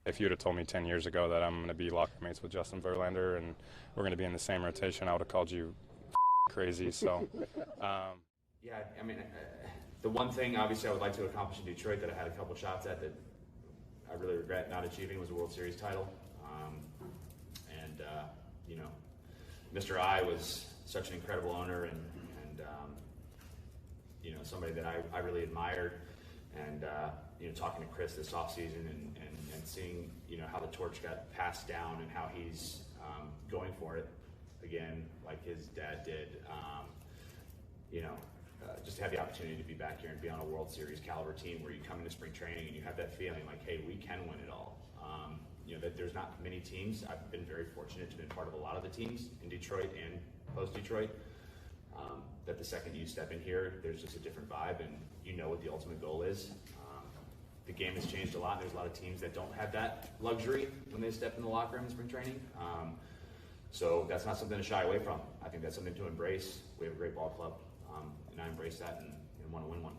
If you'd have told me 10 years ago that I'm going to be locker mates with Justin Verlander and we're going to be in the same rotation, I would have called you crazy. So, Yeah, I mean, the one thing obviously I would like to accomplish in Detroit that I had a couple shots at that I really regret not achieving was a World Series title. And you know, Mr. I was such an incredible owner and you know, somebody that I really admired. And you know, talking to Chris this offseason and seeing, you know, how the torch got passed down and how he's going for it again, like his dad did. You know, just to have the opportunity to be back here and be on a World Series caliber team where you come into spring training and you have that feeling like, hey, we can win it all. You know, that there's not many teams. I've been very fortunate to be part of a lot of the teams in Detroit and post-Detroit. That the second you step in here, there's just a different vibe and you know what the ultimate goal is. The game has changed a lot. There's a lot of teams that don't have that luxury when they step in the locker room in spring training. So that's not something to shy away from. I think that's something to embrace. We have a great ball club, and I embrace that and want to win one.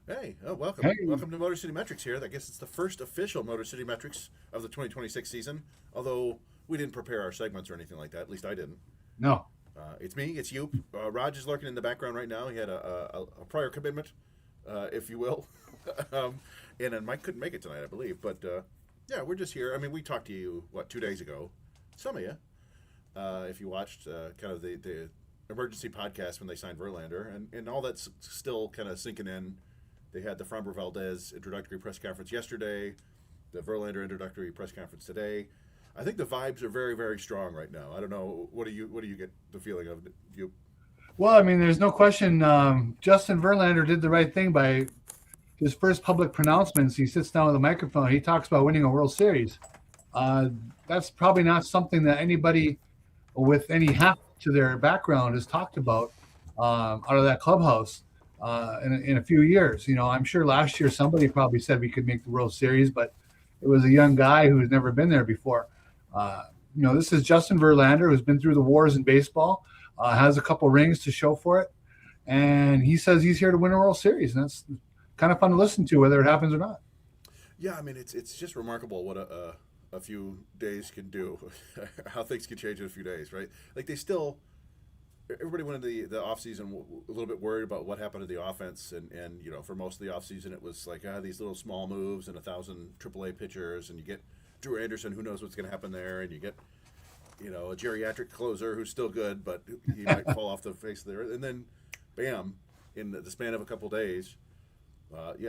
Hey, welcome. Hey. Welcome to Motor City Metrics here. I guess it's the first official Motor City Metrics of the 2026 season, although we didn't prepare our segments or anything like that. At least I didn't. No. It's me, it's you. Raj is lurking in the background right now. He had a prior commitment, if you will. And then Mike couldn't make it tonight, I believe. But yeah, we're just here. I mean, we talked to you, 2 days ago? Some of you, if you watched kind of the emergency podcast when they signed Verlander. And all that's still kind of sinking in. They had the Framber Valdez introductory press conference yesterday, the Verlander introductory press conference today. I think the vibes are very, very strong right now. I don't know. What do you get the feeling of? You? Well, I mean, there's no question. Justin Verlander did the right thing by his first public pronouncements. He sits down with a microphone. He talks about winning a World Series. That's probably not something that anybody with any heft to their background has talked about out of that clubhouse in a few years. You know, I'm sure last year somebody probably said we could make the World Series, but it was a young guy who's never been there before. You know, this is Justin Verlander, who's been through the wars in baseball, has a couple rings to show for it, and he says he's here to win a World Series, and that's kind of fun to listen to, whether it happens or not. Yeah, I mean, it's just remarkable what a few days can do, how things can change in a few days, right? Like everybody went into the offseason a little bit worried about what happened to the offense, and you know, for most of the offseason, it was like these little small moves and 1,000 AAA pitchers, and you get Drew Anderson, who knows what's going to happen there, and you get, you know, a geriatric closer who's still good, but he might fall off the face of the earth, and then, bam, in the span of a couple days,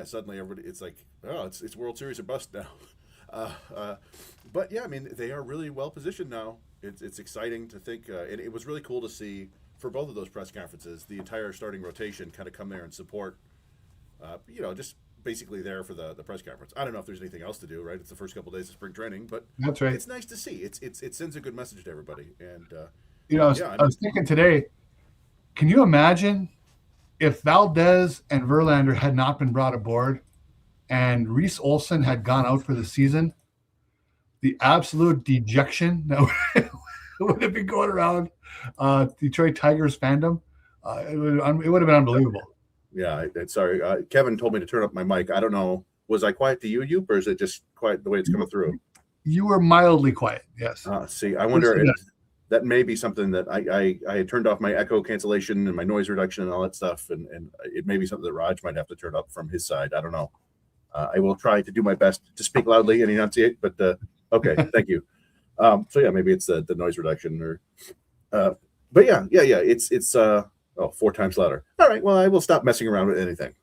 suddenly everybody, it's like, oh, it's World Series or bust now. But yeah, I mean, they are really well positioned now. It's exciting to think, and it was really cool to see for both of those press conferences, the entire starting rotation kind of come there and support, you know, just basically there for the press conference. I don't know if there's anything else to do, right? It's the first couple of days of spring training, but That's right. it's nice to see. It sends a good message to everybody. And You know, I was thinking today, can you imagine if Valdez and Verlander had not been brought aboard and Reese Olson had gone out for the season? The absolute dejection that would have been going around Detroit Tigers fandom. It would have been unbelievable. Yeah, sorry. Kevin told me to turn up my mic. I don't know. Was I quiet to you, or is it just quiet the way it's coming through? You were mildly quiet, yes. See, I wonder if that may be something that I had turned off my echo cancellation and my noise reduction and all that stuff, and it may be something that Raj might have to turn up from his side. I don't know. I will try to do my best to speak loudly and enunciate, but okay, thank you. So yeah, maybe it's the noise reduction, or but yeah. It's 4 times louder. All right, well, I will stop messing around with anything.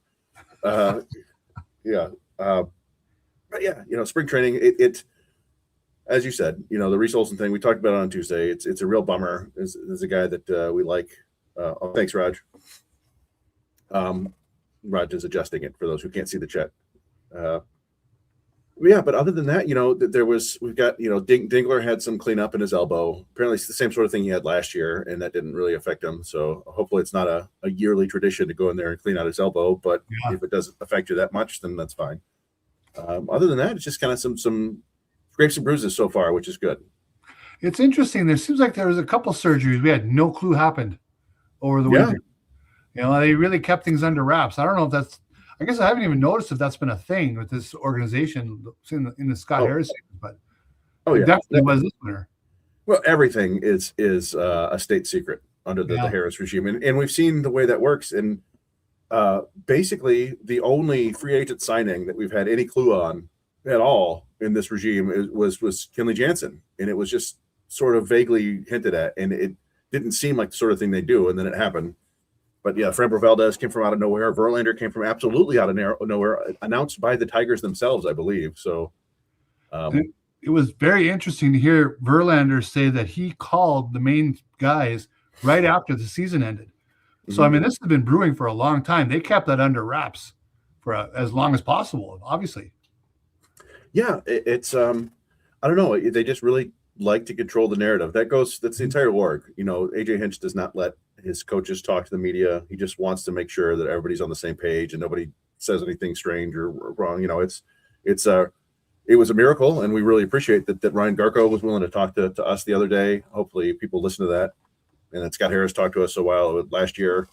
But yeah, you know, spring training. It as you said, you know, the Reese Olson thing we talked about on Tuesday. It's a real bummer. There's a guy that we like. Thanks, Raj. Raj is adjusting it for those who can't see the chat. Yeah, but other than that, you know, we've got, you know, Dingler had some cleanup in his elbow. Apparently it's the same sort of thing he had last year, and that didn't really affect him. So hopefully it's not a yearly tradition to go in there and clean out his elbow. But if it doesn't affect you that much, then that's fine. Other than that, it's just kind of some scrapes and bruises so far, which is good. It's interesting. There seems like there was a couple surgeries we had no clue happened over the winter. You know, they really kept things under wraps. I don't know if that's I guess I haven't even noticed if that's been a thing with this organization in the Scott Harris series, but Oh it yeah, definitely was this winter. well, everything is a state secret under the Harris regime, and we've seen the way that works. And basically, the only free agent signing that we've had any clue on at all in this regime was Kenley Jansen, and it was just sort of vaguely hinted at, and it didn't seem like the sort of thing they do, and then it happened. But yeah, Framber Valdez came from out of nowhere. Verlander came from absolutely out of nowhere, announced by the Tigers themselves, I believe. So it was very interesting to hear Verlander say that he called the main guys right after the season ended. So, I mean, this has been brewing for a long time. They kept that under wraps for as long as possible, obviously. Yeah, it's I don't know. They just really like to control the narrative. That's the entire org. You know, AJ Hinch does not let his coaches talk to the media. He just wants to make sure that everybody's on the same page and nobody says anything strange or wrong. You know, it was a miracle, and we really appreciate that Ryan Garko was willing to talk to us the other day. Hopefully people listen to that. And that Scott Harris talked to us a while last year.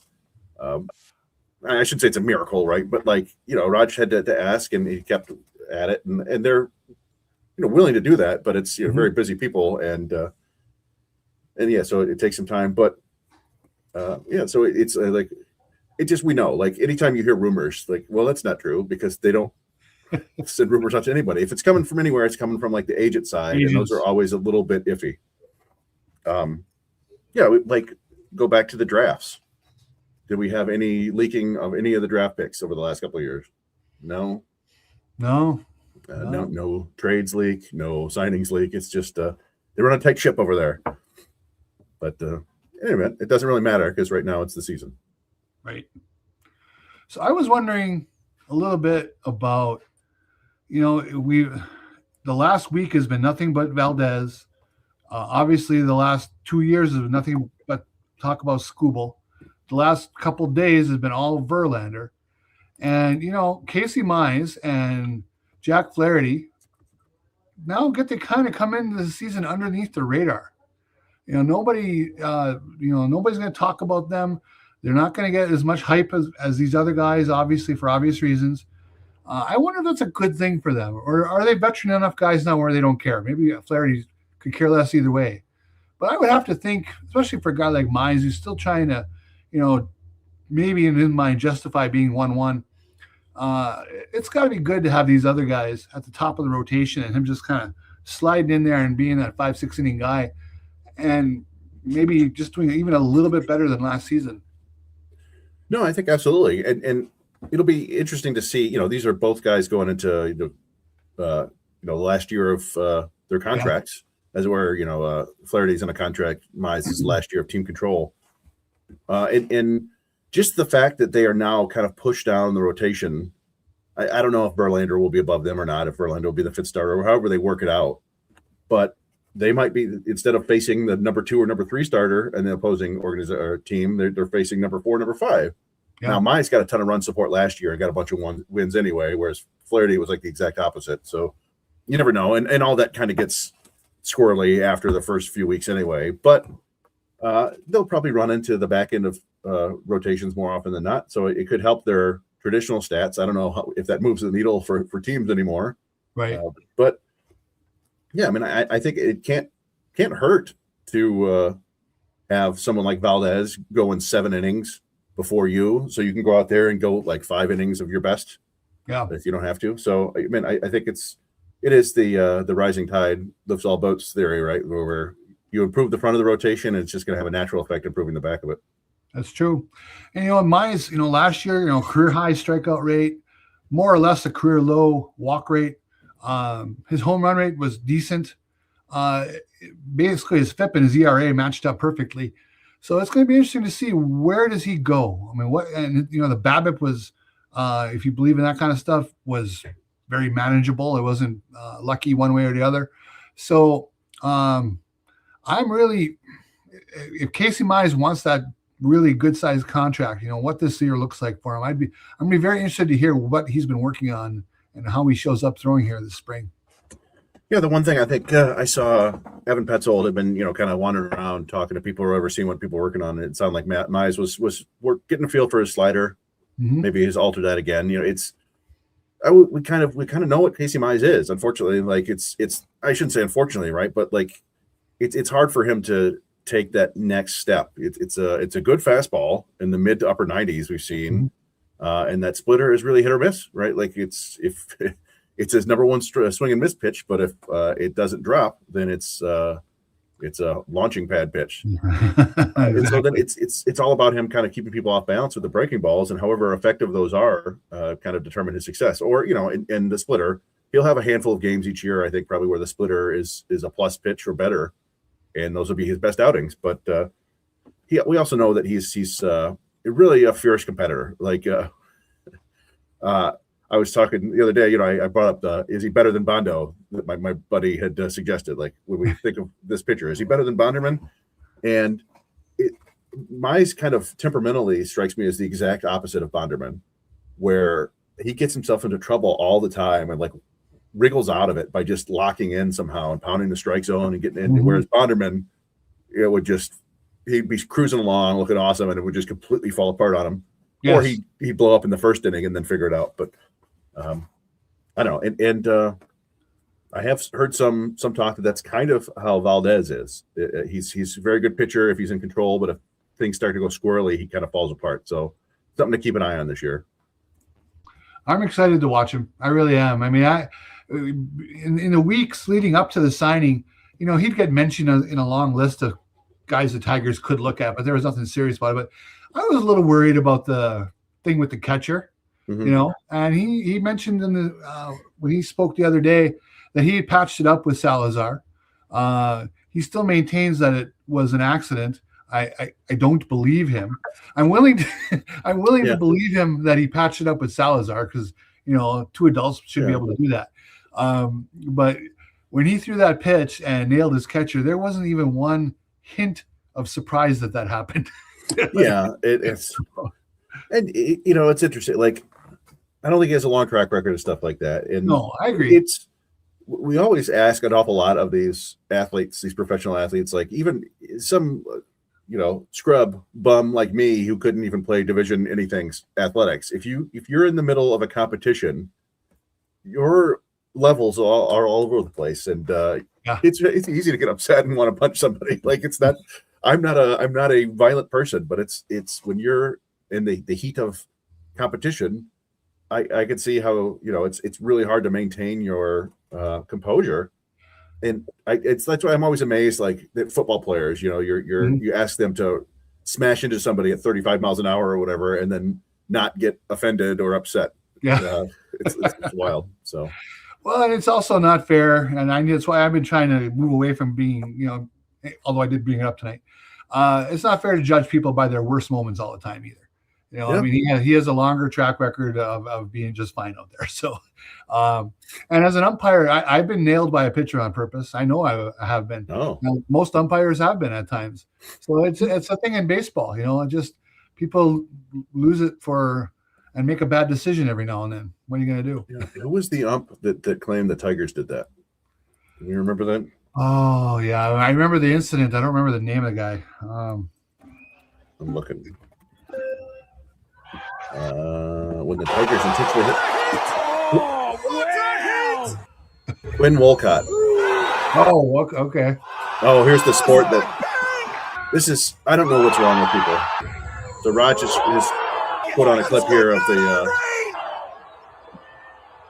I should say it's a miracle, right? But Raj had to ask, and he kept at it, and they're willing to do that, but it's very busy people, and yeah, so it takes some time. But yeah, so it's like it just we know, like anytime you hear rumors, like, well, that's not true because they don't send rumors out to anybody. If it's coming from anywhere, it's coming from like the agent side, and those are always a little bit iffy. Yeah, go back to the drafts. Did we have any leaking of any of the draft picks over the last couple of years? No. No trades leak, no signings leak. It's just they run a tight ship over there. But anyway, it doesn't really matter because right now it's the season. Right. So I was wondering a little bit about, the last week has been nothing but Valdez. Obviously, the last 2 years has been nothing but talk about Skubal. The last couple of days has been all Verlander. And, Casey Mize and Jack Flaherty now get to kind of come into the season underneath the radar. Nobody's going to talk about them. They're not going to get as much hype as these other guys, obviously, for obvious reasons. I wonder if that's a good thing for them. Or are they veteran enough guys now where they don't care? Maybe Flaherty could care less either way. But I would have to think, especially for a guy like Mize, who's still trying to, maybe in his mind justify being 1-1. It's got to be good to have these other guys at the top of the rotation and him just kind of sliding in there and being that 5-6 inning guy and maybe just doing even a little bit better than last season. No, I think absolutely. And it'll be interesting to see, these are both guys going into, the last year of their contracts. As it were, Flaherty's in a contract. Mize is last year of team control. And just the fact that they are now kind of pushed down the rotation, I don't know if Verlander will be above them or not, if Verlander will be the fifth starter or however they work it out. But they might be, instead of facing the number 2 or number 3 starter and the opposing team, they're facing number 4, number 5. Yeah. Now, Mize got a ton of run support last year and got a bunch of wins anyway, whereas Flaherty was like the exact opposite. So you never know. And all that kind of gets squirrely after the first few weeks anyway. But they'll probably run into the back end of rotations more often than not. So it could help their traditional stats. I don't know if that moves the needle for teams anymore. Right. But yeah, I mean, I think it can't hurt to have someone like Valdez go in 7 innings before you, so you can go out there and go like 5 innings of your best. Yeah. If you don't have to. So I mean, I think it is the rising tide lifts all boats theory, right? Where you improve the front of the rotation, and it's just going to have a natural effect improving the back of it. That's true. And Mize, last year, career high strikeout rate, more or less a career low walk rate. His home run rate was decent. Basically, his FIP and his ERA matched up perfectly. So it's going to be interesting to see where does he go. I mean, the BABIP was, if you believe in that kind of stuff, was very manageable. It wasn't lucky one way or the other. So I'm really, if Casey Mize wants that really good sized contract, what this year looks like for him, I'm gonna be very interested to hear what he's been working on and how he shows up throwing here this spring. Yeah, the one thing I think I saw Evan Petzold had been, kind of wandering around talking to people or overseeing what people were working on. It sounded like Mize was getting a feel for his slider. maybe he's altered that again. We kind of know what Casey Mize is. Unfortunately, like it's I shouldn't say unfortunately, right? But like it's hard for him to take that next step. It's a good fastball in the mid to upper 90s we've seen, and that splitter is really hit or miss, right? Like it's his number one swing and miss pitch, but if it doesn't drop, then it's a launching pad pitch. And so then it's all about him kind of keeping people off balance with the breaking balls, and however effective those are, kind of determine his success. Or in the splitter, he'll have a handful of games each year, I think, probably where the splitter is a plus pitch or better, and those will be his best outings. But we also know that he's really a fierce competitor. Like I was talking the other day, I brought up is he better than Bondo? That my buddy had suggested. Like when we think of this pitcher, is he better than Bonderman? And Mize kind of temperamentally strikes me as the exact opposite of Bonderman, where he gets himself into trouble all the time and like wriggles out of it by just locking in somehow and pounding the strike zone and getting in. Whereas Bonderman, he'd be cruising along looking awesome and it would just completely fall apart on him. Yes. Or he'd blow up in the first inning and then figure it out. But I don't know. And I have heard some talk that's kind of how Valdez is. He's a very good pitcher if he's in control, but if things start to go squirrely, he kind of falls apart. So something to keep an eye on this year. I'm excited to watch him. I really am. I mean, in the weeks leading up to the signing, he'd get mentioned in a long list of guys the Tigers could look at, but there was nothing serious about it. But I was a little worried about the thing with the catcher, and he mentioned when he spoke the other day that he had patched it up with Salazar. He still maintains that it was an accident. I don't believe him. I'm willing to believe him that he patched it up with Salazar because two adults should be able to do that. But when he threw that pitch and nailed his catcher, there wasn't even one hint of surprise that happened. It's interesting. Like I don't think he has a long track record of stuff like that. And no, I agree. We always ask an awful lot of these athletes, these professional athletes, like even some scrub bum like me who couldn't even play division anything athletics. If you're in the middle of a competition, your levels are all over the place, and it's easy to get upset and want to punch somebody. Like it's not. I'm not a violent person, but it's when you're in the heat of competition, I can see how it's really hard to maintain your composure. And that's why I'm always amazed, like that football players, you ask them to smash into somebody at 35 miles an hour or whatever, and then not get offended or upset. Yeah, it's wild. So, well, and it's also not fair, and that's why I've been trying to move away from being, although I did bring it up tonight. It's not fair to judge people by their worst moments all the time either. I mean, he has a longer track record of being just fine out there. So, and as an umpire, I've been nailed by a pitcher on purpose. I know I have been. Oh. Most umpires have been at times. So it's a thing in baseball. Just people lose it and make a bad decision every now and then. What are you going to do? Yeah. Who was the ump that claimed the Tigers did that? Do you remember that? Oh yeah, I remember the incident. I don't remember the name of the guy. I'm looking. When the Tigers intentionally hit. Quinn Wolcott. Oh, okay. Oh, here's the sport that. This is. I don't know what's wrong with people. So Raj has put on a clip here of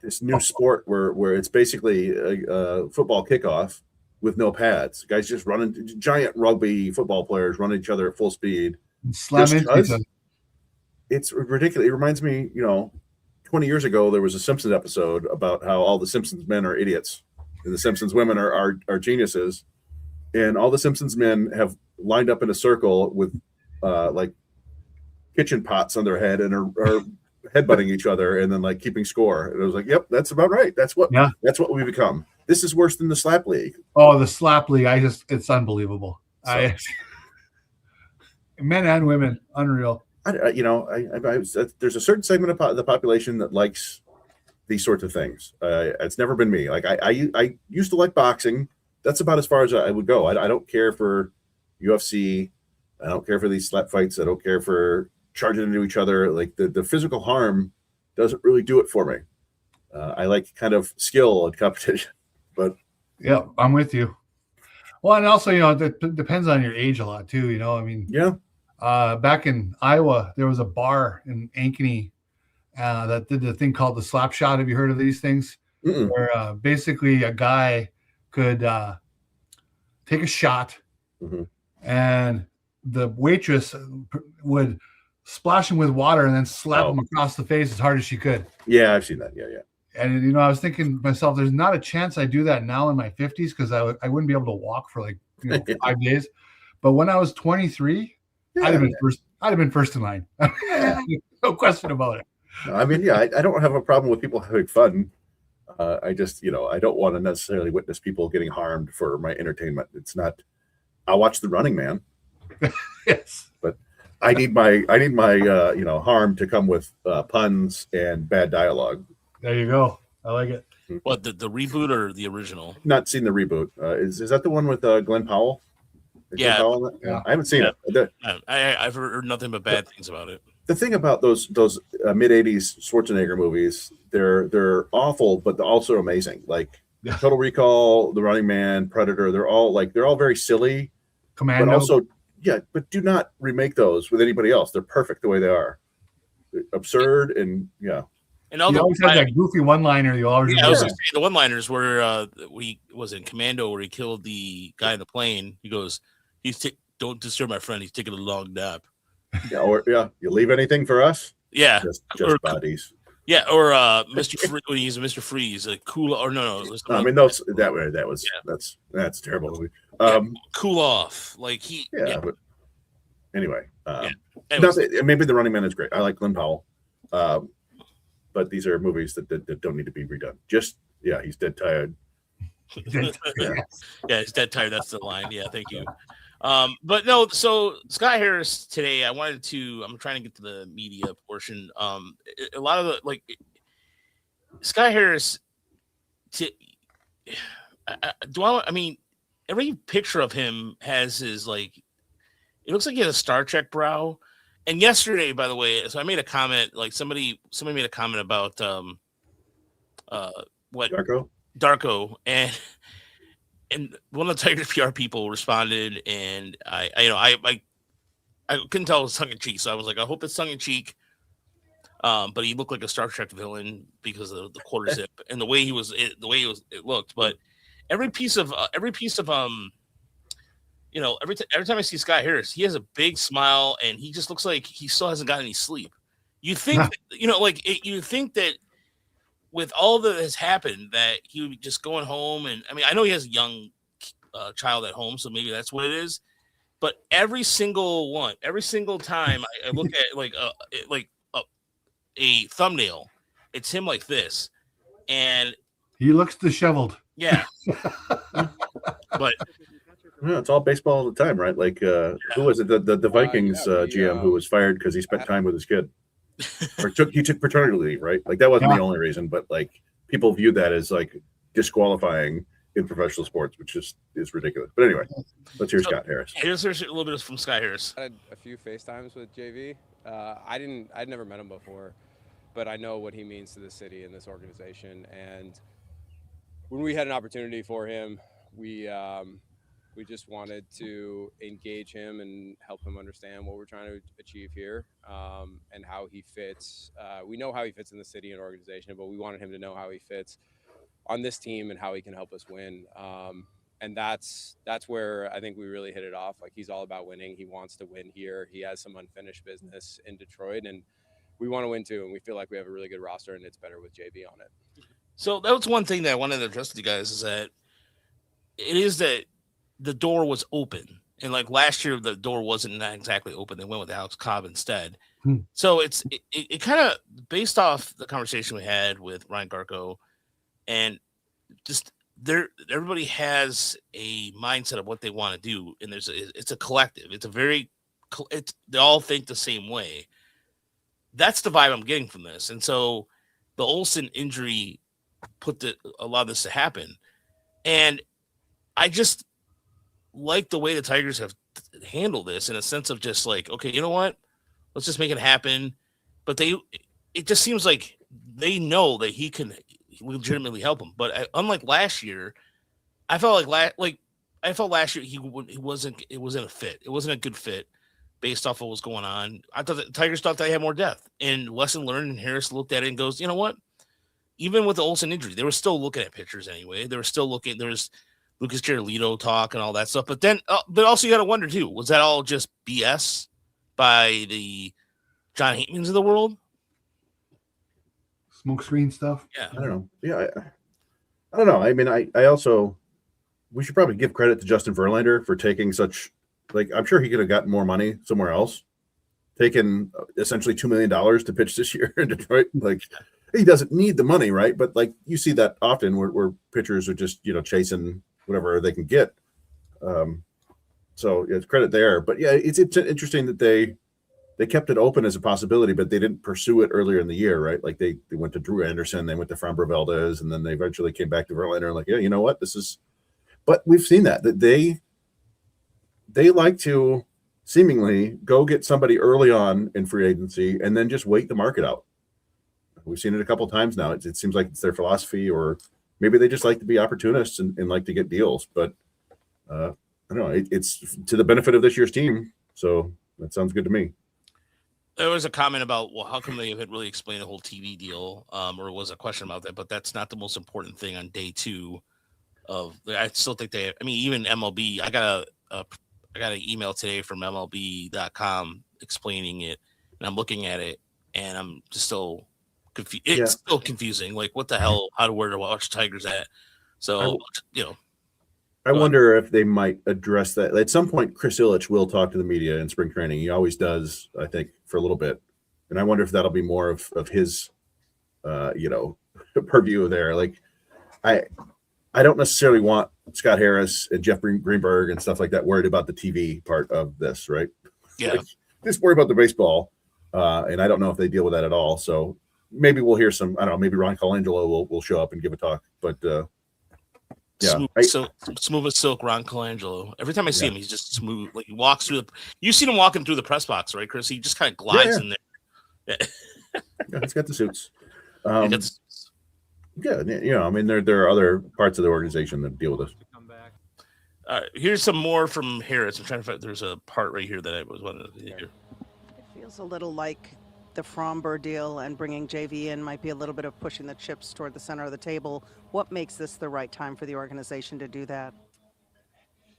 this new sport where it's basically a football kickoff with no pads. Guys just running, giant rugby football players run each other at full speed. Slam into each other. It's ridiculous. It reminds me, 20 years ago, there was a Simpsons episode about how all the Simpsons men are idiots and the Simpsons women are geniuses. And all the Simpsons men have lined up in a circle with like kitchen pots on their head and are headbutting each other and then like keeping score. And I was like, yep, that's about right. That's what we become. This is worse than the slap league. Oh, the slap league. It's unbelievable. So, men and women, unreal. There's a certain segment of the population that likes these sorts of things. It's never been me. Like I used to like boxing. That's about as far as I would go. I don't care for UFC. I don't care for these slap fights. I don't care for charging into each other. Like the physical harm doesn't really do it for me. I like kind of skill and competition, but yeah, I'm with you. Well, and also, it depends on your age a lot too. I mean, yeah, back in Iowa, there was a bar in Ankeny that did the thing called the slap shot. Have you heard of these things? Mm-mm. Where basically a guy could take a shot, Mm-hmm. and the waitress would splash him with water and then slap him across the face as hard as she could. Yeah, I've seen that. Yeah. And I was thinking to myself, there's not a chance I do that now in my 50s because I wouldn't be able to walk for 5 days. But when I was 23, I'd have been first. I'd have been first in line. No question about it. I mean, yeah, I don't have a problem with people having fun. I just, I don't want to necessarily witness people getting harmed for my entertainment. It's not. I'll watch The Running Man. Yes, but I need my harm to come with puns and bad dialogue. There you go. I like it. What, the reboot or the original? Not seen the reboot. Is that the one with Glenn Powell? Yeah. Glenn Powell? Yeah, I haven't seen it. I've heard nothing but bad things about it. The thing about those mid '80s Schwarzenegger movies, they're awful, but they're also amazing. Like Total Recall, The Running Man, Predator. They're all very silly. Commando. But also, but do not remake those with anybody else. They're perfect the way they are. They're absurd and And you always had that goofy one-liner. You always I was going to say the one-liners where we was in Commando where he killed the guy in the plane. He goes, "Don't disturb my friend. He's taking a long nap." You leave anything for us? Yeah, just bodies. Yeah, or Mr. Free when he's Mr. Freeze, cool. Or no. I mean, that's terrible movie. Cool off, like he. Yeah. But anyway, maybe The Running Man is great. I like Glenn Powell, but these are movies that don't need to be redone. He's dead tired. He's dead tired. That's the line. Yeah, thank you. But no, so Scott Harris today, I'm trying to get to the media portion. A lot of the Scott Harris every picture of him has his it looks like he has a Star Trek brow. And yesterday, by the way, so I made a comment, somebody made a comment about Darko and one of the Tigers PR people responded, and I couldn't tell it was tongue in cheek, so I was like, I hope it's tongue in cheek. But he looked like a Star Trek villain because of the quarter zip and the way it looked. But every time I see Scott Harris, he has a big smile and he just looks like he still hasn't gotten any sleep. You think you think that with all that has happened, that he would be just going home. And I mean, I know he has a young child at home, so maybe that's what it is. But every single time I look at a thumbnail, it's him like this, and he looks disheveled. Yeah, but it's all baseball all the time, right? Who was it? The Vikings GM who was fired because he spent time with his kid. Or he took paternity leave, right? That wasn't the only reason, but people view that as disqualifying in professional sports, which is ridiculous. But anyway, let's hear Scott Harris. Here's a little bit from Scott Harris. I had a few FaceTimes with JV. I'd never met him before, but I know what he means to the city and this organization. And when we had an opportunity for him, we just wanted to engage him and help him understand what we're trying to achieve here, and how he fits. We know how he fits in the city and organization, but we wanted him to know how he fits on this team and how he can help us win. And that's where I think we really hit it off. He's all about winning. He wants to win here. He has some unfinished business in Detroit, and we want to win too. And we feel like we have a really good roster, and it's better with JV on it. So that was one thing that I wanted to address with you guys, is that the door was open. And last year, the door wasn't exactly open. They went with Alex Cobb instead. So it kind of, based off the conversation we had with Ryan Garko, and just everybody has a mindset of what they want to do. And it's a collective. They all think the same way. That's the vibe I'm getting from this. And so the Olsen injury put a lot of this to happen. And I just like the way the Tigers have handled this, in a sense of just okay, you know what? Let's just make it happen. But it just seems like they know that he can legitimately help him. But unlike last year, I felt last year it wasn't a fit. It wasn't a good fit based off of what was going on. I thought the Tigers thought they had more depth, and lesson learned. And Harris looked at it and goes, you know what? Even with the Olsen injury, they were still looking at pitchers anyway. They were still looking. There was Lucas Giolito talk and all that stuff. But then, but also you got to wonder too: was that all just BS by the John Hatemans of the world? Smoke screen stuff. Yeah, I don't know. Yeah, I don't know. I mean, I also we should probably give credit to Justin Verlander for taking such. Like, I'm sure he could have gotten more money somewhere else. Taken essentially $2 million to pitch this year in Detroit. Like, he doesn't need the money, right? But like you see that often where pitchers are just chasing whatever they can get. So it's credit there. But yeah, it's interesting that they kept it open as a possibility, but they didn't pursue it earlier in the year, right? Like they went to Drew Anderson, they went to Framber Valdez, and then they eventually came back to Verlander and like, yeah, you know what, this is. But we've seen that they like to seemingly go get somebody early on in free agency and then just wait the market out. We've seen it a couple of times now. It seems like it's their philosophy, or maybe they just like to be opportunists and like to get deals. But I don't know. It's to the benefit of this year's team. So that sounds good to me. There was a comment about, well, how come they haven't really explained the whole TV deal, or was a question about that, but that's not the most important thing on day two I still think they, I mean, even MLB, I got an email today from MLB.com explaining it, and I'm looking at it, and I'm just still confused. It's still confusing. Like, what the hell? Where to watch Tigers at? So, I wonder if they might address that. At some point, Chris Ilitch will talk to the media in spring training. He always does, I think, for a little bit. And I wonder if that'll be more of his, purview there. Like, I don't necessarily want Scott Harris and Jeff Greenberg and stuff like that worried about the TV part of this, right? Yeah. Like, just worry about the baseball. And I don't know if they deal with that at all. So maybe we'll hear some, I don't know, maybe Ron Colangelo will show up and give a talk. But yeah. Smooth as silk, Ron Colangelo. Every time I see him, he's just smooth. Like, he walks through you've seen him walking through the press box, right, Chris? He just kind of glides in there. Yeah, he's got the suits. Yeah, I mean, there are other parts of the organization that deal with this. Here's some more from Harris. I'm trying to find. There's a part right here that I was wanting to hear. It feels a little like the Fromber deal, and bringing JV in might be a little bit of pushing the chips toward the center of the table. What makes this the right time for the organization to do that?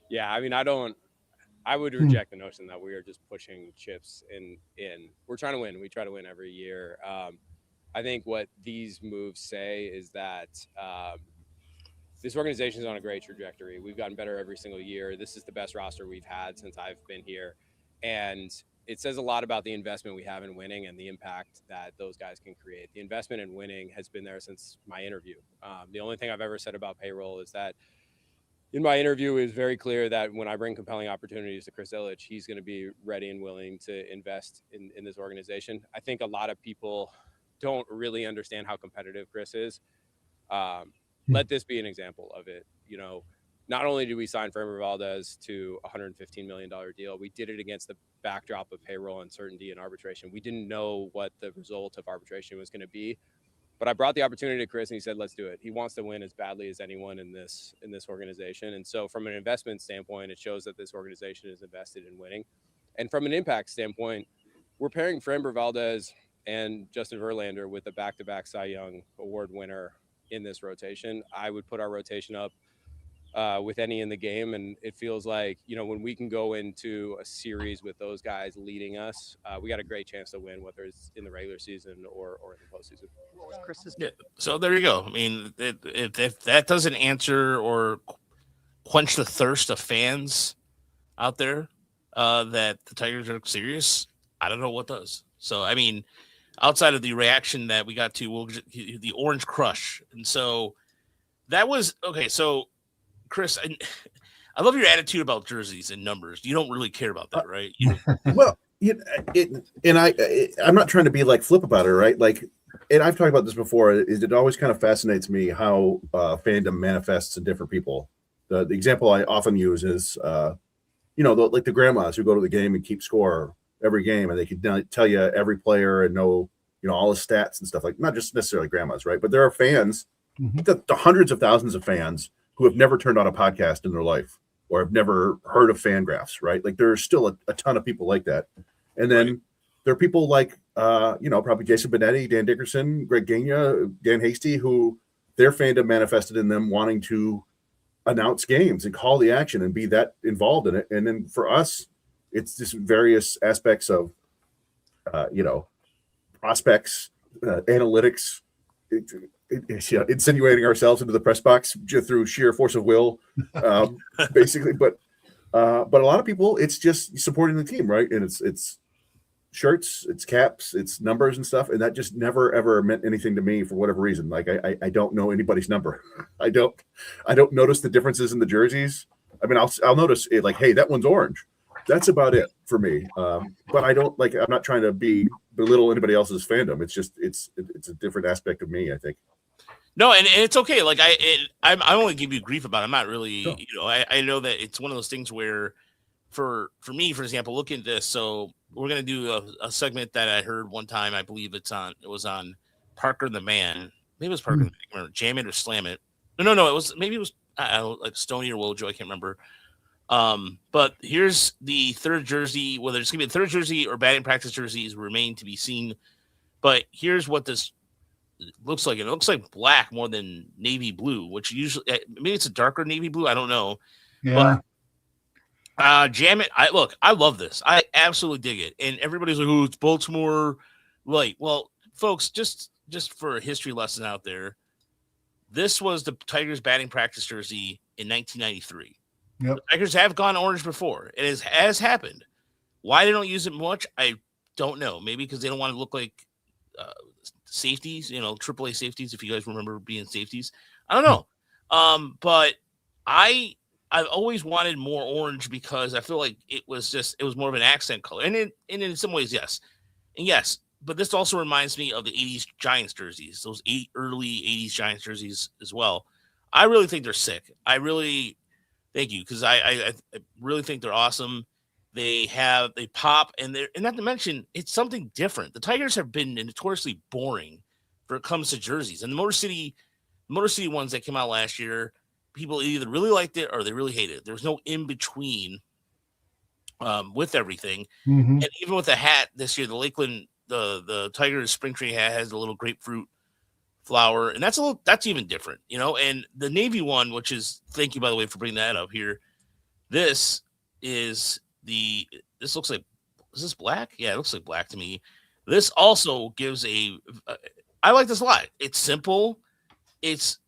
Yeah, I mean, I would reject the notion that we are just pushing chips in. We're trying to win. We try to win every year. I think what these moves say is that this organization is on a great trajectory. We've gotten better every single year. This is the best roster we've had since I've been here. And it says a lot about the investment we have in winning and the impact that those guys can create. The investment in winning has been there since my interview. The only thing I've ever said about payroll is that in my interview is very clear that when I bring compelling opportunities to Chris Ilitch, he's going to be ready and willing to invest in this organization. I think a lot of people don't really understand how competitive Chris is. Let this be an example of it. Not only did we sign Framber Valdez to a $115 million deal, we did it against the backdrop of payroll uncertainty and arbitration. We didn't know what the result of arbitration was going to be, but I brought the opportunity to Chris and he said, let's do it. He wants to win as badly as anyone in this organization. And so from an investment standpoint, it shows that this organization is invested in winning. And from an impact standpoint, we're pairing Framber Valdez and Justin Verlander with a back-to-back Cy Young Award winner in this rotation. I would put our rotation up with any in the game, and it feels like, when we can go into a series with those guys leading us, we got a great chance to win, whether it's in the regular season or in the postseason. Yeah, so there you go. I mean, if that doesn't answer or quench the thirst of fans out there that the Tigers are serious, I don't know what does. So, I mean, outside of the reaction that we got to the Orange Crush. And so that was okay. So, Chris, I love your attitude about jerseys and numbers. You don't really care about that, right? Well, I'm not trying to be like flip about it, right? Like, and I've talked about this before. It always kind of fascinates me how fandom manifests in different people. The example I often use is, like the grandmas who go to the game and keep score every game, and they could tell you every player and know, all the stats and stuff, like not just necessarily grandmas, right? But there are fans, the hundreds of thousands of fans who have never turned on a podcast in their life or have never heard of Fangraphs, right? Like there's still a ton of people like that. And then there are people like, probably Jason Benetti, Dan Dickerson, Greg Gagne, Dan Hasty, who their fandom manifested in them wanting to announce games and call the action and be that involved in it. And then for us, it's just various aspects of, prospects, analytics, insinuating ourselves into the press box through sheer force of will, basically. But a lot of people, it's just supporting the team, right? And it's shirts, it's caps, it's numbers and stuff, and that just never ever meant anything to me for whatever reason. Like I don't know anybody's number. I don't notice the differences in the jerseys. I mean, I'll notice it, like, hey, that one's orange. That's about it for me. But I don't I'm not trying to belittle anybody else's fandom. It's just it's a different aspect of me, I think. No, and it's okay. Like I only give you grief about it. I'm not really, I know that it's one of those things where for me, for example, look at this. So we're going to do a segment that I heard one time. I believe it was on Parker the Man. Maybe it was Parker. I can't remember. Jam It or Slam It. No. It was I don't know, like Stoney or Wojo. I can't remember. But here's the third jersey. Whether it's going to be a third jersey or batting practice jerseys remain to be seen. But here's what this looks like. It looks like black more than navy blue, which usually maybe it's a darker navy blue. I don't know. Yeah. But Jam It. I love this. I absolutely dig it. And everybody's like, oh, it's Baltimore light. Well, folks, just for a history lesson out there, this was the Tigers batting practice jersey in 1993. Yep. The Tigers have gone orange before. It has happened. Why they don't use it much, I don't know. Maybe because they don't want to look like safeties, AAA safeties, if you guys remember being safeties. I don't know. But I've always wanted more orange because I feel like it was more of an accent color. And in some ways, yes. And yes, but this also reminds me of the 80s Giants jerseys, those early 80s Giants jerseys as well. I really think they're sick. Thank you, because I really think they're awesome. They pop, and not to mention, it's something different. The Tigers have been notoriously boring when it comes to jerseys, and the Motor City ones that came out last year, people either really liked it or they really hated it. There was no in between with everything, and even with the hat this year, the Lakeland, the Tigers spring training hat has a little grapefruit flower, and that's even different, and the navy one, which is, thank you by the way for bringing that up here, this looks like, is this black? Yeah, it looks like black to me. This also gives I like this a lot. It's simple, it's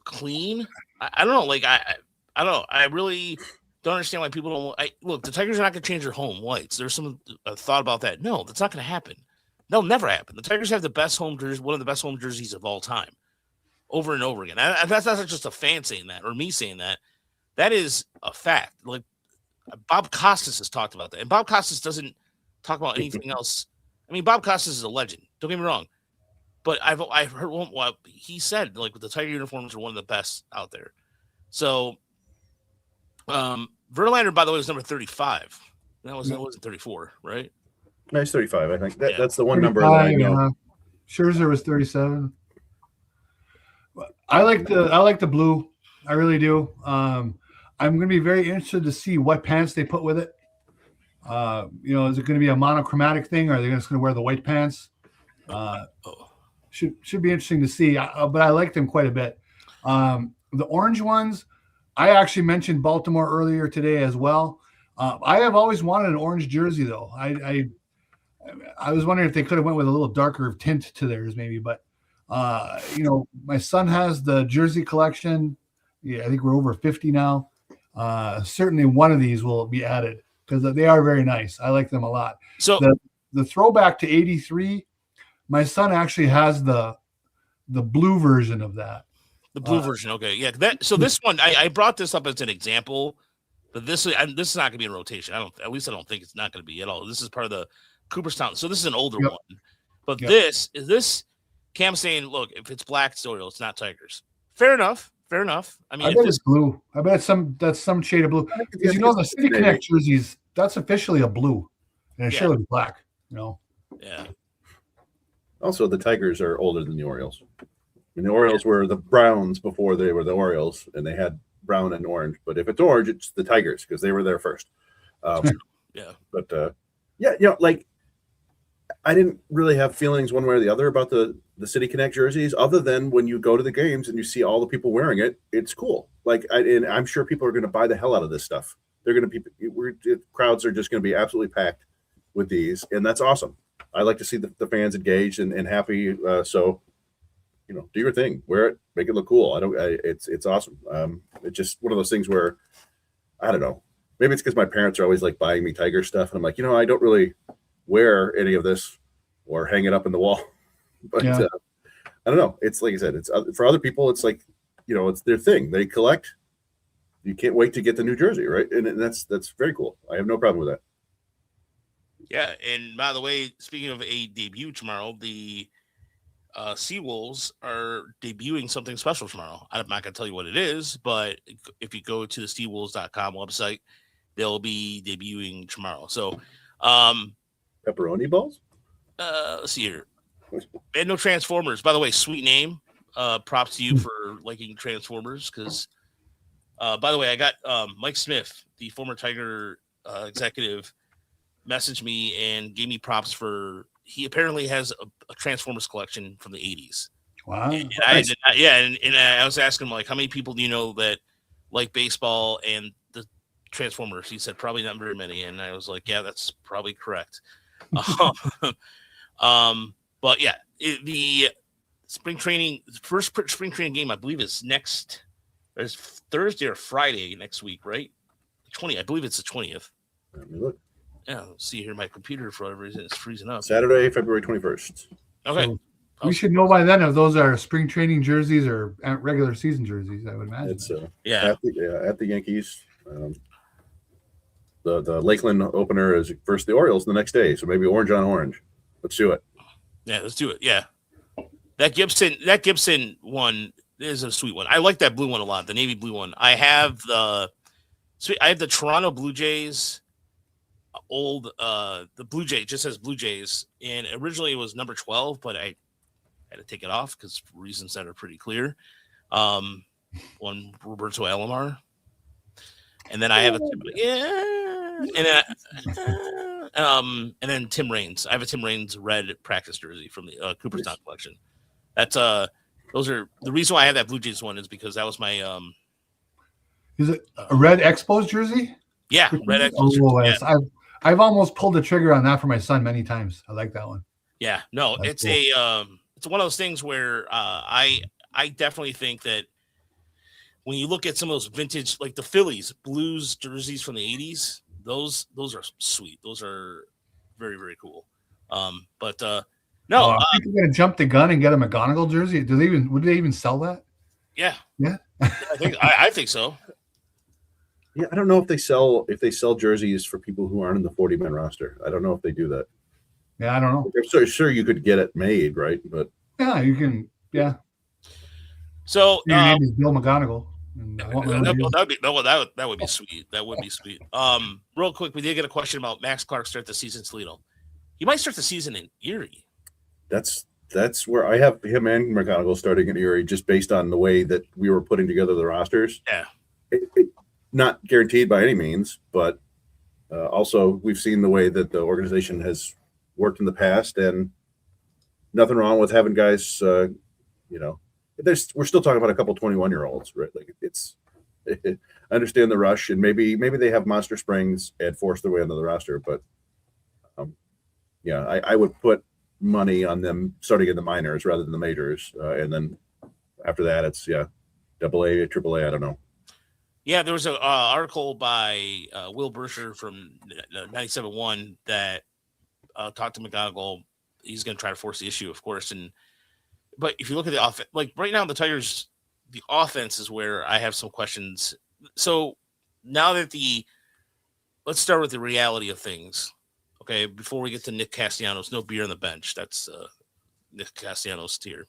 clean. I don't know, like I don't know, I really don't understand why people don't look. The Tigers are not going to change their home whites. There's some thought about that. No, that's not going to happen. That'll never happen. The Tigers have the best home jersey, one of the best home jerseys of all time, over and over again. That's not just a fan saying that or me saying that. That is a fact. Like Bob Costas has talked about that, and Bob Costas doesn't talk about anything else. I mean, Bob Costas is a legend. Don't get me wrong, but I've heard what he said. Like the Tiger uniforms are one of the best out there. So, Verlander, by the way, was number 35. That wasn't 34, right? Nice 35. I think that's the one number that I know. Scherzer was 37. I like the blue. I really do. I'm going to be very interested to see what pants they put with it. Is it going to be a monochromatic thing, or are they just going to wear the white pants? Should be interesting to see. But I like them quite a bit. The orange ones, I actually mentioned Baltimore earlier today as well. I have always wanted an orange jersey, though. I was wondering if they could have went with a little darker tint to theirs, maybe. But my son has the jersey collection. Yeah, I think we're over 50 now. Certainly one of these will be added because they are very nice. I like them a lot. So the throwback to 83, my son actually has the blue version of that. The blue version, okay, yeah. So this one, I brought this up as an example, but this is not going to be in rotation. I don't think it's not going to be at all. This is part of the Cooperstown. So this is an older one, but this Cam's saying, look, if it's black, it's Orioles, it's not Tigers. Fair enough. I mean, I bet it's blue. I bet that's some shade of blue. Because the City Connect jerseys, that's officially a blue. And it should be black, you know. Yeah. Also, the Tigers are older than the Orioles. I mean, the Orioles were the Browns before they were the Orioles, and they had brown and orange. But if it's orange, it's the Tigers because they were there first. Yeah. But yeah, you know, like I didn't really have feelings one way or the other about the City Connect jerseys, other than when you go to the games and you see all the people wearing it. It's cool. Like, and I'm sure people are going to buy the hell out of this stuff. They're going to be crowds are just going to be absolutely packed with these, and that's awesome. I like to see the fans engaged and happy. So, you know, do your thing, wear it, make it look cool. It's awesome. It's just one of those things where I don't know. Maybe it's because my parents are always like buying me Tiger stuff, and I'm like, you know, I don't really wear any of this or hang it up in the wall. But Yeah. I don't know. It's like I said, it's for other people. It's like, you know, it's their thing. They collect. You can't wait to get the new jersey, right? And that's very cool. I have no problem with that. Yeah, and by the way, speaking of a debut tomorrow, the Seawolves are debuting something special tomorrow. I'm not going to tell you what it is, but if you go to the seawolves.com website, they'll be debuting tomorrow. So, Pepperoni balls? let's see here. And no Transformers. By the way, sweet name. Props to you for liking Transformers because, by the way, I got Mike Smith, the former Tiger executive, messaged me and gave me props for he apparently has a Transformers collection from the 80s. Wow. And I did not, yeah, and I was asking him, like, how many people do you know that like baseball and the Transformers? He said probably not very many, and I was like, yeah, that's probably correct. But yeah, the spring training, the first spring training game, I believe is there's Thursday or Friday next week, right? 20, I believe it's the 20th. Let me look. Yeah, let's see here. My computer, for whatever reason, is freezing up. Saturday, February 21st. Okay. So we should know by then if those are spring training jerseys or regular season jerseys, I would imagine. It's yeah. at the Yankees. The Lakeland opener is versus the Orioles the next day, so maybe orange on orange. Let's do it. Yeah, let's do it. Yeah. That Gibson one is a sweet one. I like that blue one a lot, the navy blue one. I have the Toronto Blue Jays the Blue Jay just says Blue Jays, and originally it was number 12, but I had to take it off because reasons that are pretty clear. One Roberto Alomar, and then I have and then Tim Raines. I have a Tim Raines red practice jersey from the Cooperstown collection. That's those are the reason why I have that Blue Jays one is because that was my Is it a red Expos jersey? Yeah, red Expos. Oh, yes. I've almost pulled the trigger on that for my son many times. I like that one. Yeah, no, That's it's cool. it's one of those things where I definitely think that when you look at some of those vintage, like the Phillies Blues jerseys from the 80s, those are sweet. Those are very, very cool. But no, I think they're gonna jump the gun and get a McGonagall jersey. Would they even sell that? Yeah, Yeah. I think so. Yeah, I don't know if they sell jerseys for people who aren't in the 40-man roster. I don't know if they do that. Yeah, I don't know. I'm sure you could get it made, right? But Yeah, you can. Yeah. So Your name is Bill McGonagall. And I want my own jersey. that would be sweet. That would be sweet. Real quick, we did get a question about Max Clark start the season in Toledo. He might start the season in Erie. that's where I have him and McGonagall starting in Erie, just based on the way that we were putting together the rosters. Yeah. Not guaranteed by any means, but also we've seen the way that the organization has worked in the past, and nothing wrong with having guys. We're still talking about a couple 21-year-olds, right? Like I understand the rush, and maybe they have monster springs and force their way into the roster, but I would put money on them starting in the minors rather than the majors, and then after that, it's AA, AAA. I don't know. Yeah, there was an article by Will Burscher from 97.1 that talked to McGonagall. He's going to try to force the issue, of course. But if you look at the offense, like right now, the Tigers, the offense is where I have some questions. So now that let's start with the reality of things. Okay, before we get to Nick Castellanos, no beer on the bench. That's Nick Castellanos tier.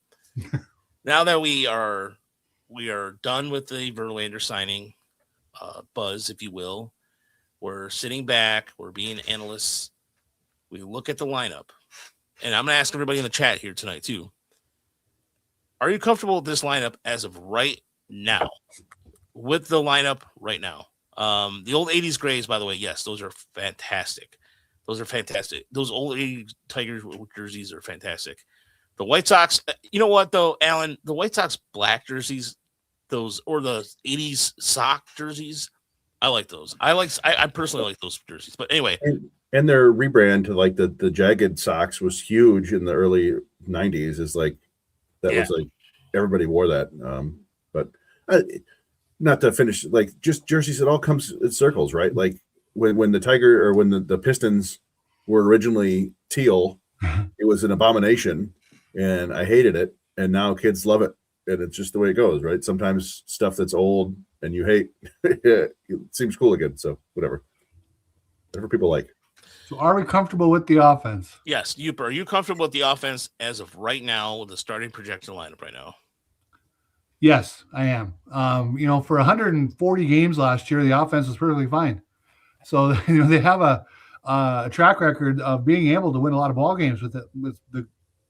Now that we are done with the Verlander signing buzz, if you will. We're sitting back. We're being analysts. we look at the lineup, and I'm going to ask everybody in the chat here tonight too. Are you comfortable with this lineup as of right now? With the lineup right now. The old 80s Grays, by the way, yes, those are fantastic. Those are fantastic. Those old 80s Tigers jerseys are fantastic. The White Sox, you know what, though, Alan? The White Sox black jerseys, those, or the 80s sock jerseys, I like those. I personally like those jerseys. But anyway. And their rebrand to like the jagged socks was huge in the early 90s. Is like, that was like, everybody wore that. But not to finish, like, just jerseys, it all comes in circles, right? Like when the Tiger, or when the Pistons were originally teal, it was an abomination and I hated it. And now kids love it. And it's just the way it goes, right? Sometimes stuff that's old and you hate, it seems cool again. So whatever people like. So are we comfortable with the offense? Yes. Are you comfortable with the offense as of right now, with the starting projection lineup right now? Yes, I am. For 140 games last year, the offense was perfectly fine. So, they have a track record of being able to win a lot of ball games with the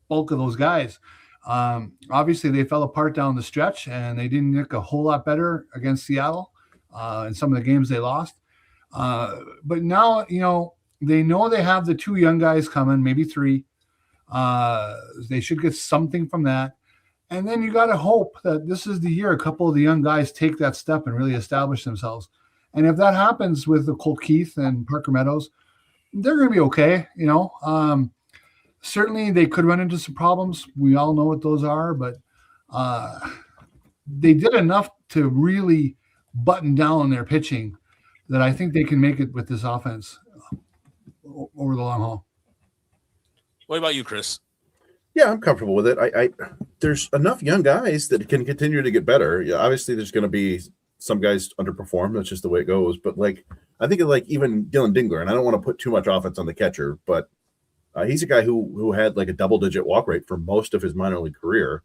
bulk of those guys. Obviously, they fell apart down the stretch, and they didn't look a whole lot better against Seattle in some of the games they lost. But now, they know they have the 2 young guys coming, maybe 3. They should get something from that. And then you got to hope that this is the year a couple of the young guys take that step and really establish themselves. And if that happens with the Colt Keith and Parker Meadows, they're going to be okay. Certainly they could run into some problems. We all know what those are, but they did enough to really button down their pitching that I think they can make it with this offense over the long haul. What about you, Chris? Yeah, I'm comfortable with it. I there's enough young guys that can continue to get better. Yeah, obviously there's going to be some guys underperform. That's just the way it goes. But I think of even Dylan Dingler, and I don't want to put too much offense on the catcher, but he's a guy who had like a double-digit walk rate for most of his minor league career,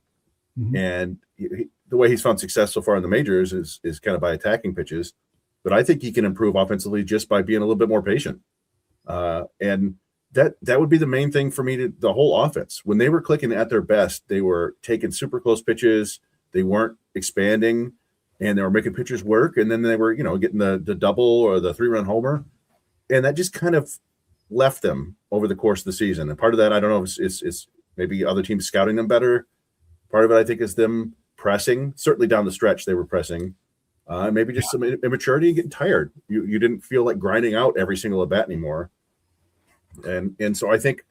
and the way he's found success so far in the majors is kind of by attacking pitches. But I think he can improve offensively just by being a little bit more patient, and that would be the main thing for me to the whole offense. When they were clicking at their best, they were taking super close pitches. They weren't expanding, and they were making pitchers work. And then they were, getting the double or the 3-run homer. And that just kind of left them over the course of the season. And part of that, I don't know, is maybe other teams scouting them better. Part of it, I think, is them pressing. Certainly down the stretch, they were pressing. Maybe just some immaturity and getting tired. You didn't feel like grinding out every single at bat anymore. And so I think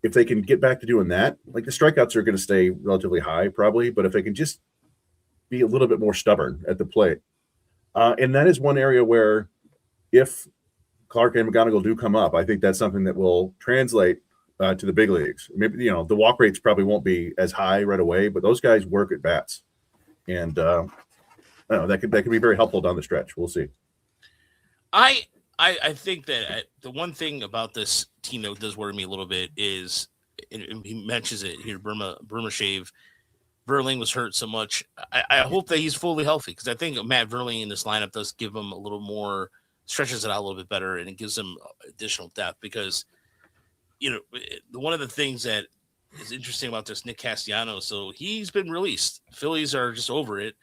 if they can get back to doing that, like the strikeouts are going to stay relatively high probably, but if they can just be a little bit more stubborn at the plate. And that is one area where if Clark and McGonigal do come up, I think that's something that will translate to the big leagues. Maybe, the walk rates probably won't be as high right away, but those guys work at bats. And I don't know, that could be very helpful down the stretch. We'll see. I think that the one thing about this team that does worry me a little bit is, and he mentions it here, Burma Shave. Verlander was hurt so much. I hope that he's fully healthy, because I think Matt Verlander in this lineup does give him a little more, stretches it out a little bit better, and it gives him additional depth. Because, one of the things that is interesting about this Nick Castellanos, so he's been released. Phillies are just over it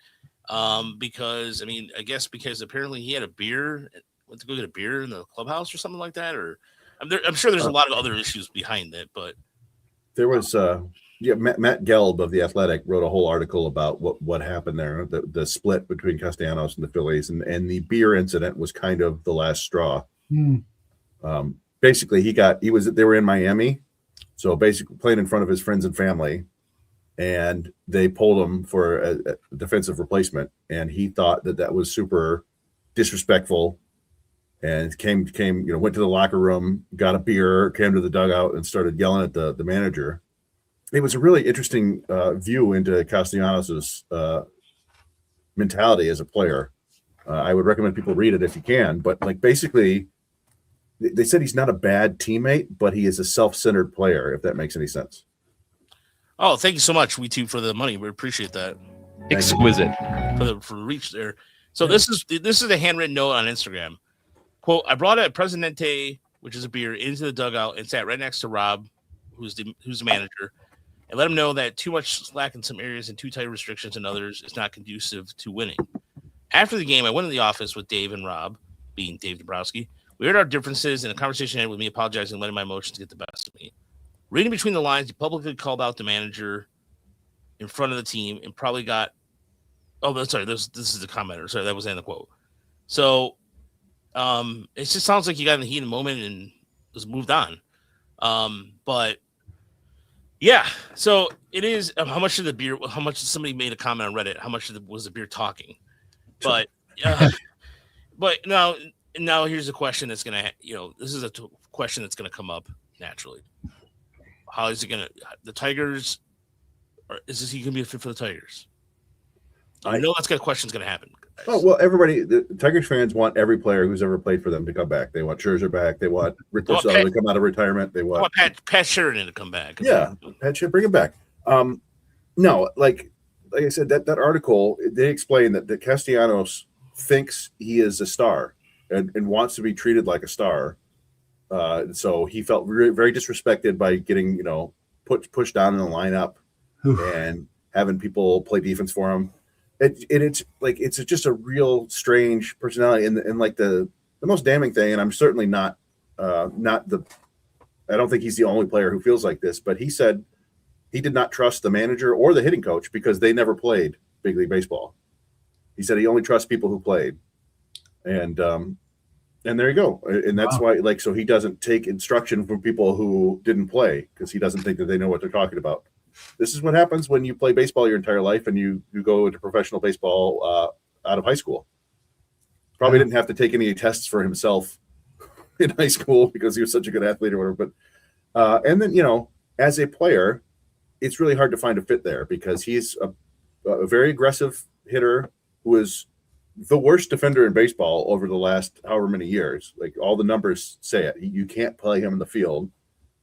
because, I guess because apparently he had a beer. Went to go get a beer in the clubhouse or something like that, or I'm sure there's a lot of other issues behind it, but there was Matt Gelb of The Athletic wrote a whole article about what happened there, the split between Castellanos and the Phillies, and the beer incident was kind of the last straw. Basically they were in Miami, so basically playing in front of his friends and family, and they pulled him for a defensive replacement, and he thought that was super disrespectful. And came, went to the locker room, got a beer, came to the dugout, and started yelling at the manager. It was a really interesting view into Castellanos' mentality as a player. I would recommend people read it if you can. But basically, they said he's not a bad teammate, but he is a self-centered player, if that makes any sense. Oh, thank you so much, We Too, for the money. We appreciate that. Exquisite. For the reach there. So this is a handwritten note on Instagram. Quote, I brought a Presidente which is a beer, into the dugout and sat right next to Rob, who's the manager, and let him know that too much slack in some areas and too tight restrictions in others is not conducive to winning. After the game, I went in the office with Dave and Rob, being Dave Dombrowski. We heard our differences, and a conversation ended with me apologizing and letting my emotions get the best of me. Reading between the lines, he publicly called out the manager in front of the team and probably got – oh, sorry, this is the commenter. Sorry, that was in the quote. So it just sounds like you got in the heat of the moment and was moved on. But – yeah, so it is. How much of the beer? How much? Somebody made a comment on Reddit. How much was the beer talking? But, but now here's a question that's gonna. This is a question that's gonna come up naturally. How is it gonna? The Tigers, or is he gonna be a fit for the Tigers? I know that's question's gonna happen. Oh, well, the Tigers fans want every player who's ever played for them to come back. They want Scherzer back. They want Rick Porcello to come out of retirement. They want Pat Sheridan to come back. Yeah, Pat should bring him back. No, like I said, that article, they explain that Castellanos thinks he is a star and wants to be treated like a star. So he felt very disrespected by getting, pushed down in the lineup and having people play defense for him. It's just a real strange personality, and like the most damning thing. And I'm certainly not I don't think he's the only player who feels like this. But he said he did not trust the manager or the hitting coach because they never played big league baseball. He said he only trusts people who played, and there you go. And that's why, so he doesn't take instruction from people who didn't play because he doesn't think that they know what they're talking about. This is what happens when you play baseball your entire life and you go into professional baseball out of high school. Probably didn't have to take any tests for himself in high school because he was such a good athlete or whatever. But and then, as a player, it's really hard to find a fit there because he's a very aggressive hitter who is the worst defender in baseball over the last however many years. Like all the numbers say it. You can't play him in the field.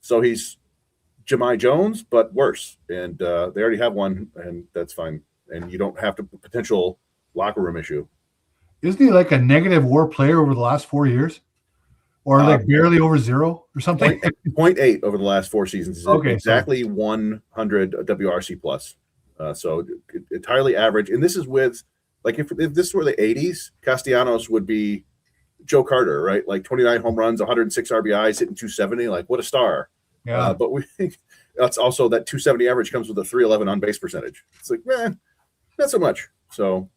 So he's Jahmai Jones, but worse. And they already have one, and that's fine. And you don't have to potential locker room issue. Isn't he like a negative WAR player over the last 4 years? Or like barely over 0 or something? 0.8 over the last 4 seasons. Okay, exactly 100 WRC plus. So entirely average. And this is with, like, if this were the 80s, Castellanos would be Joe Carter, right? Like 29 home runs, 106 RBIs, hitting 270. Like, what a star. Yeah. But that's also that 270 average comes with a 311 on base percentage. It's like, not so much. So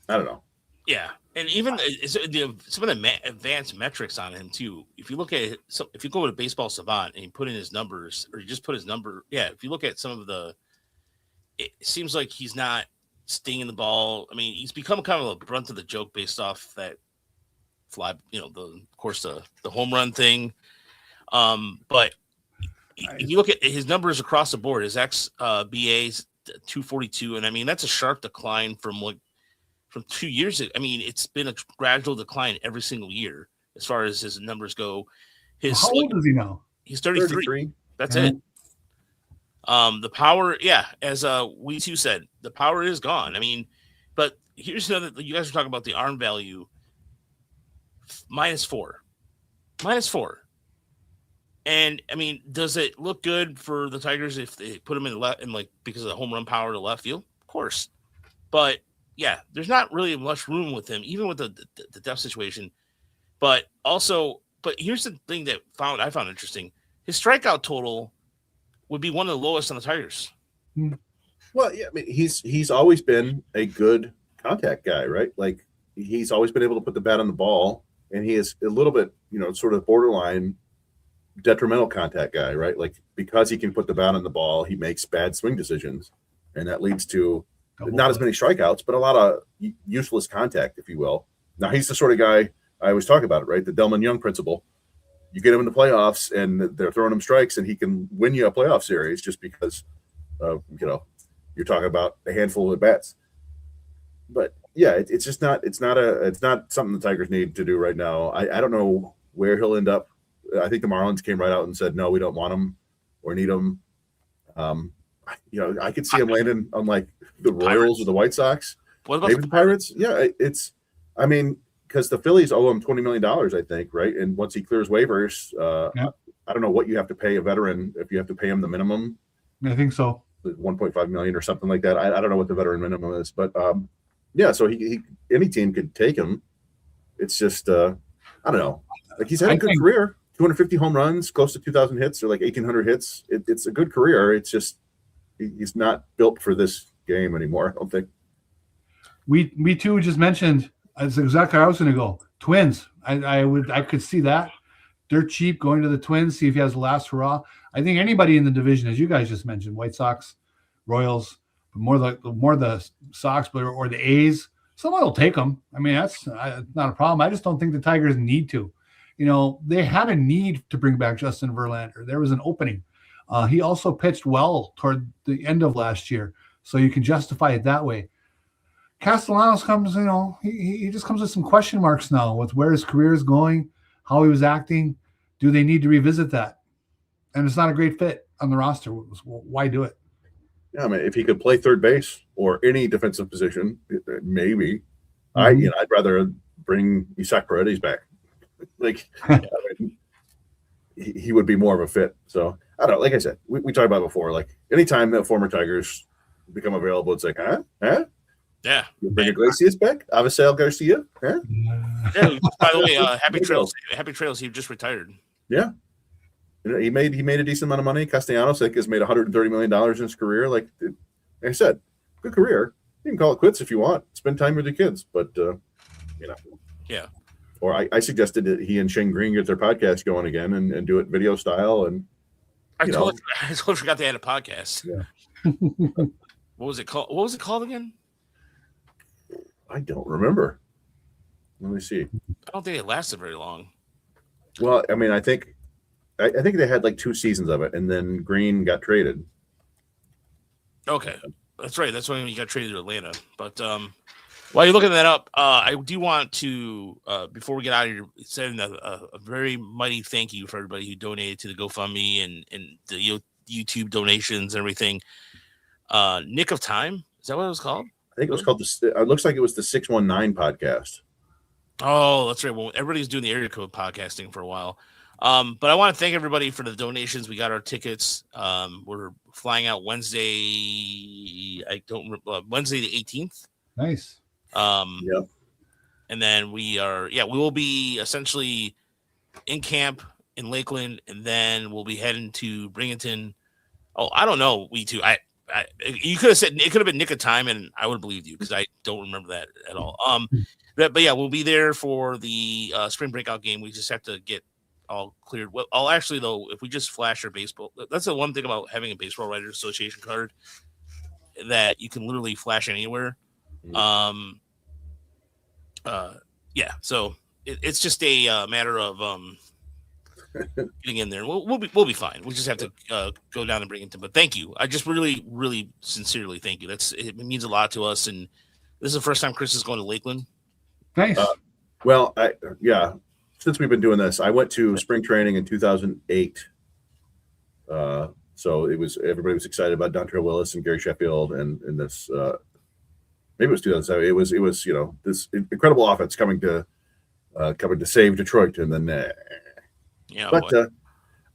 I don't know. Yeah. And even some of the advanced metrics on him too. If you look at if you go to Baseball Savant and you put in his numbers, or you just put his number, if you look at some of it seems like he's not stinging the ball. I mean, he's become kind of a brunt of the joke based off that fly, the home run thing. But if you look at his numbers across the board, his XBA's 242, and I mean that's a sharp decline from 2 years ago. I mean, it's been a gradual decline every single year as far as his numbers go. How old is he now? He's 33. That's it. The power, as we too said, the power is gone. I mean, but here's another. You guys were talking about the arm value. -4. And I mean, does it look good for the Tigers if they put him in left and because of the home run power to left field? Of course, but there's not really much room with him, even with the depth situation. But here's the thing that I found interesting: his strikeout total would be one of the lowest on the Tigers. Well, yeah, I mean, he's always been a good contact guy, right? Like he's always been able to put the bat on the ball, and he is a little bit, sort of borderline detrimental contact guy, right? Like because he can put the bat on the ball, he makes bad swing decisions, and that leads to not as many strikeouts, but a lot of useless contact, if you will. Now he's the sort of guy I always talk about it, right? The Delman Young principle. You get him in the playoffs, and they're throwing him strikes, and he can win you a playoff series just because, you're talking about a handful of bats. But it's just not. It's not something the Tigers need to do right now. I don't know where he'll end up. I think the Marlins came right out and said, no, we don't want him or need him. I could see him landing on like the Royals or the White Sox. What about maybe the Pirates? Yeah, I mean, because the Phillies owe him $20 million, I think, right? And once he clears waivers, I don't know what you have to pay a veteran if you have to pay him the minimum. I think so. 1.5 million or something like that. I don't know what the veteran minimum is, but yeah. So he any team could take him. It's just I don't know. Like he's had a good career. 250 home runs, close to 2,000 hits, or like 1,800 hits. It's a good career. It's just he's not built for this game anymore, I don't think. We too just mentioned, that's exactly how I was going to go. Twins. I could see that. They're cheap, going to the Twins, see if he has the last hurrah. I think anybody in the division, as you guys just mentioned, White Sox, Royals, but more the Sox, or the A's, someone will take them. I mean, that's not a problem. I just don't think the Tigers need to. You know, they had a need to bring back Justin Verlander. There was an opening. He also pitched well toward the end of last year, so you can justify it that way. Castellanos comes, you know, he just comes with some question marks now with where his career is going, how he was acting. Do they need to revisit that? And it's not a great fit on the roster. Why do it? Yeah, I mean, if he could play third base or any defensive position, maybe. Mm-hmm. I'd rather bring Isaac Paredes back. Like, I mean, he would be more of a fit. So I don't know. Like I said, we talked about before. Like anytime that former Tigers become available, it's like, huh? Yeah. You bring Iglesias back? Avisel Garcia? Huh? Yeah. By the way, happy trails. Happy trails. He just retired. Yeah. You know, he made a decent amount of money. Castellanos, like, has made $130 million in his career. Like I said, good career. You can call it quits if you want. Spend time with your kids, but you know. Yeah. Or I suggested that he and Shane Green get their podcast going again and do it video style. And I totally forgot they had a podcast. Yeah. What was it called? What was it called again? I don't remember. Let me see. I don't think it lasted very long. Well, I mean, I think they had like 2 seasons of it, and then Green got traded. Okay, that's right. That's when he got traded to Atlanta. But while you're looking that up, I do want to, before we get out of here, send a very mighty thank you for everybody who donated to the GoFundMe and the YouTube donations and everything. Nick of Time, is that what it was called? I think it was called it looks like it was the 619 podcast. Oh, that's right. Well, everybody's doing the area code podcasting for a while. But I want to thank everybody for the donations. We got our tickets. We're flying out Wednesday. Wednesday the 18th. Nice. Yep. And then we will be essentially in camp in Lakeland, and then we'll be heading to Bringington. Oh, I don't know. You could have said it could have been Nick of Time, and I would have believed you because I don't remember that at all. But yeah, we'll be there for the spring breakout game. We just have to get all cleared. Well, actually, though, if we just flash our baseball, that's the one thing about having a Baseball Writers Association card that you can literally flash anywhere. Yeah, so it's just a matter of getting in there. We'll be fine. We just have to go down and bring it to. But thank you. I just really, really sincerely thank you. It means a lot to us. And this is the first time Chris is going to Lakeland. Nice. Well, since we've been doing this, I went to spring training in 2008. So everybody was excited about Dontrell Willis and Gary Sheffield and this. Maybe it was 2007. It was this incredible offense coming to save Detroit, and then. Yeah, but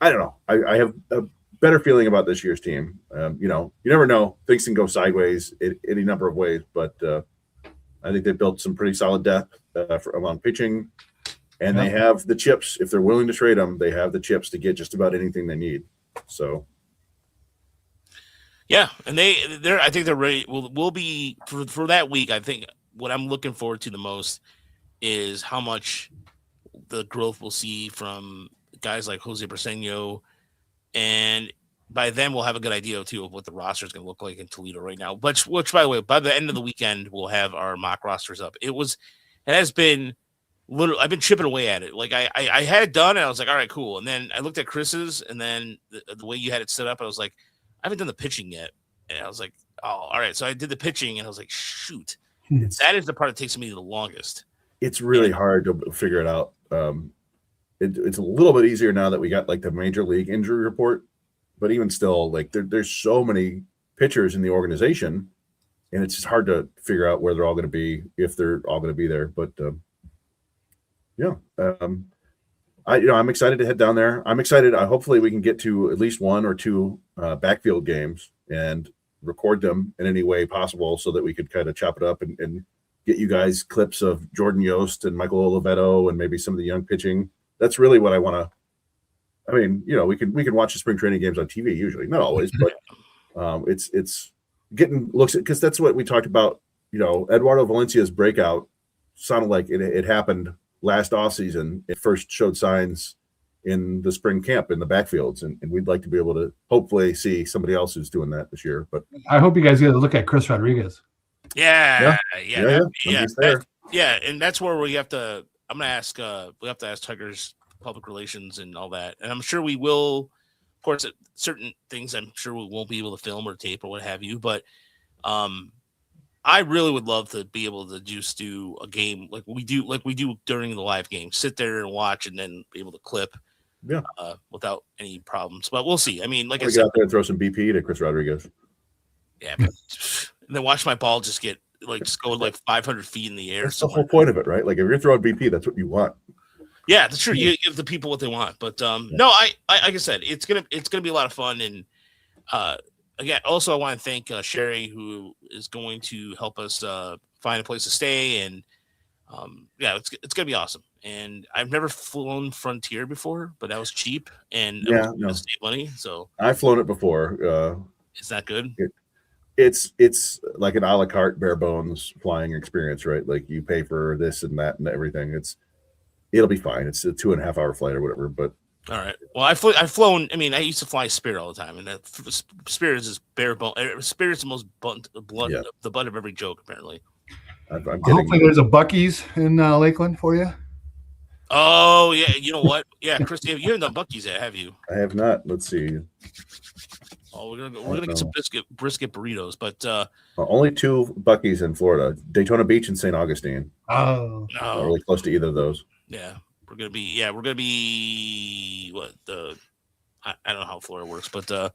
I don't know. I have a better feeling about this year's team. You never know. Things can go sideways in any number of ways, but I think they built some pretty solid depth among pitching, and they have the chips. If they're willing to trade them, they have the chips to get just about anything they need. So, yeah, and I think they're ready. We'll be for that week. I think what I'm looking forward to the most is how much the growth we'll see from guys like Jose Briseño, and by then we'll have a good idea too of what the roster is going to look like in Toledo right now. Which, by the way, by the end of the weekend we'll have our mock rosters up. It has been literally, I've been chipping away at it. Like I had it done, and I was like, all right, cool. And then I looked at Chris's, and then the way you had it set up, I was like, I haven't done the pitching yet, and I was like, oh, all right. So I did the pitching, and I was like, shoot, that is the part that takes me the longest. It's really hard to figure it out. It's a little bit easier now that we got like the major league injury report, but even still, like there's so many pitchers in the organization, and it's just hard to figure out where they're all going to be, if they're all going to be there. But Yeah. I'm excited to head down there. I'm excited. Hopefully we can get to at least one or two backfield games and record them in any way possible so that we could kind of chop it up and get you guys clips of Jordan Yost and Michael Oliveto and maybe some of the young pitching. That's really what I want to. I mean, we can watch the spring training games on TV usually, not always, but it's getting looks at, because that's what we talked about. Eduardo Valencia's breakout sounded like it happened last offseason. It first showed signs in the spring camp in the backfields, and we'd like to be able to hopefully see somebody else who's doing that this year. But I hope you guys get a look at Chris Rodriguez. Yeah. Yeah. And that's where we have to. I'm gonna ask. We have to ask Tigers public relations and all that, and I'm sure we will. Of course, certain things I'm sure we won't be able to film or tape or what have you, but I really would love to be able to just do a game like we do during the live game. Sit there and watch, and then be able to clip, without any problems. But we'll see. I mean, like I said, get out there and throw some BP to Chris Rodriguez. Yeah, but, and then watch my ball just go like 500 feet in the air. That's the whole point of it, right? Like if you're throwing BP, that's what you want. Yeah, that's true. You give the people what they want. But no, I like I said, it's gonna be a lot of fun. And again, also I want to thank Sherry, who is going to help us find a place to stay. And it's gonna be awesome. And I've never flown Frontier before, but that was cheap and it was gonna save money. So I've flown it before. Is that good? It's like an a la carte bare bones flying experience, right? Like you pay for this and that and everything. It'll be fine. It's a 2.5 hour flight or whatever. But all right. Well, I've flown. I mean, I used to fly Spirit all the time, and that Spirit is just bare bone. Spirit's the most the butt of every joke, apparently. Hopefully, there's a Buc-ee's in Lakeland for you. Oh yeah, you know what? Yeah, Chris, you haven't done Buc-ee's yet, have you? I have not. Let's see. Oh, we're gonna get some brisket burritos, but only 2 Buc-ee's in Florida: Daytona Beach and St. Augustine. Oh, not really close to either of those. Yeah, we're gonna be what I don't know how Florida works, but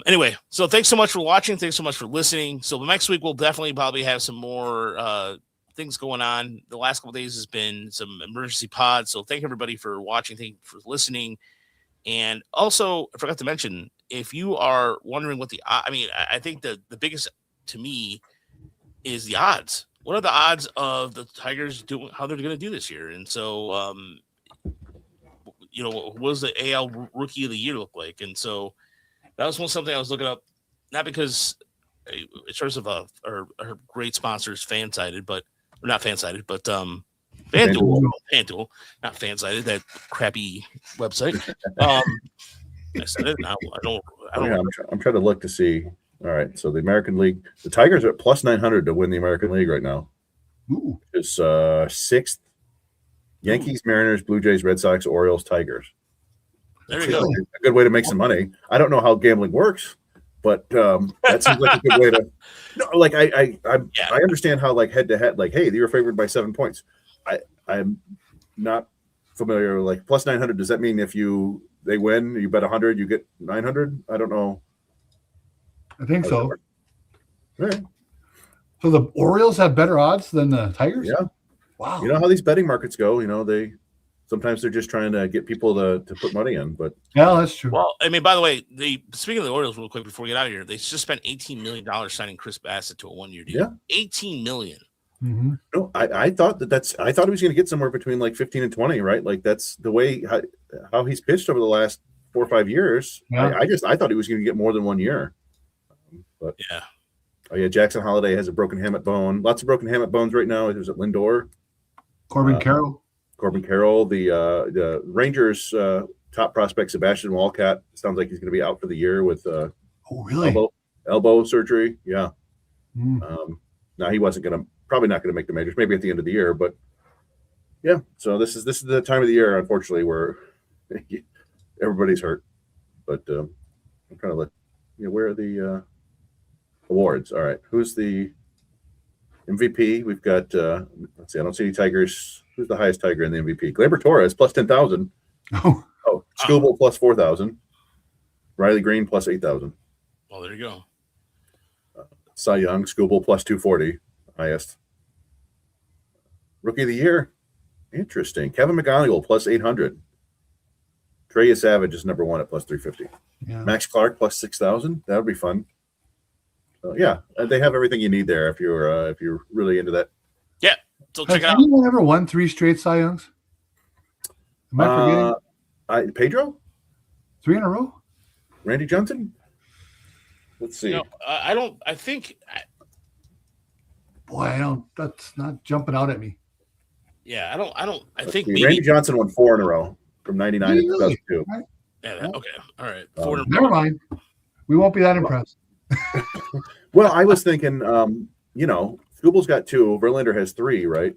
anyway. So thanks so much for watching. Thanks so much for listening. So the next week we'll definitely probably have some more things going on. The last couple of days has been some emergency pods. So thank everybody for watching. Thank you for listening. And also, I forgot to mention, if you are wondering what I think the biggest to me is the odds. What are the odds of the Tigers doing, how they're going to do this year? And so, what does the AL Rookie of the Year look like? And so that was something I was looking up, not because in terms of our great sponsors, FanSided, but not FanSided, but FanDuel, not FanSided, that crappy website. I said it now. I don't. I'm trying to look to see. All right, so the American League, the Tigers are at plus 900 to win the American League right now. Ooh. It's 6th. Yankees, Mariners, Blue Jays, Red Sox, Orioles, Tigers. There you go. A good way to make some money. I don't know how gambling works, but that seems like a good way to. No, like I understand how like head to head, like hey, you're favored by 7 points. I'm not familiar. Like plus 900. Does that mean if they win, you bet 100, you get 900? I don't know. I think so. Right. So the Orioles have better odds than the Tigers? Yeah. Wow. You know how these betting markets go. Sometimes they're just trying to get people to put money in. But yeah, that's true. Well, I mean, by the way, speaking of the Orioles, real quick before we get out of here, they just spent $18 million signing Chris Bassett to a 1-year deal. Yeah. $18 million. Mm-hmm. No, I thought I thought he was going to get somewhere between like 15 and 20, right? Like that's the way how he's pitched over the last 4 or 5 years. Yeah. I thought he was going to get more than 1 year. But yeah. Oh yeah, Jackson Holiday has a broken hamate bone. Lots of broken hamate bones right now. It was at Lindor. Corbin Carroll. The Rangers top prospect Sebastian Walcott sounds like he's going to be out for the year with elbow surgery. Yeah. Now he wasn't probably not going to make the majors. Maybe at the end of the year, but yeah. So this is the time of the year, unfortunately, where everybody's hurt. But I'm trying to look. Where are the awards? All right, who's the MVP? We've got. Let's see. I don't see any Tigers. Who's the highest Tiger in the MVP? Gleyber Torres plus 10,000. Oh, Skubal plus 4,000. Riley Green plus 8,000. Well, there you go. Cy Young, Skubal plus 240, highest. Rookie of the Year, Interesting. Kevin McGonigal plus 800. Trey Savage is number 1 at plus 350. Yeah. Max Clark plus 6,000. That would be fun. So yeah, they have everything you need there if you're really into that. Yeah. So check Has it out. anyone ever won 3 straight Cy Youngs? Am I forgetting? Pedro? 3 in a row? Randy Johnson? Let's see. You know, I don't. I think. Boy, I don't. That's not jumping out at me. Yeah, I don't. I Let's think see. maybe. Randy Johnson won 4 in a row from 99 to Really? 2002. Yeah, okay. All right. Never mind. We won't be that impressed. Well, I was thinking, Skubal's got 2. Verlander has 3, right?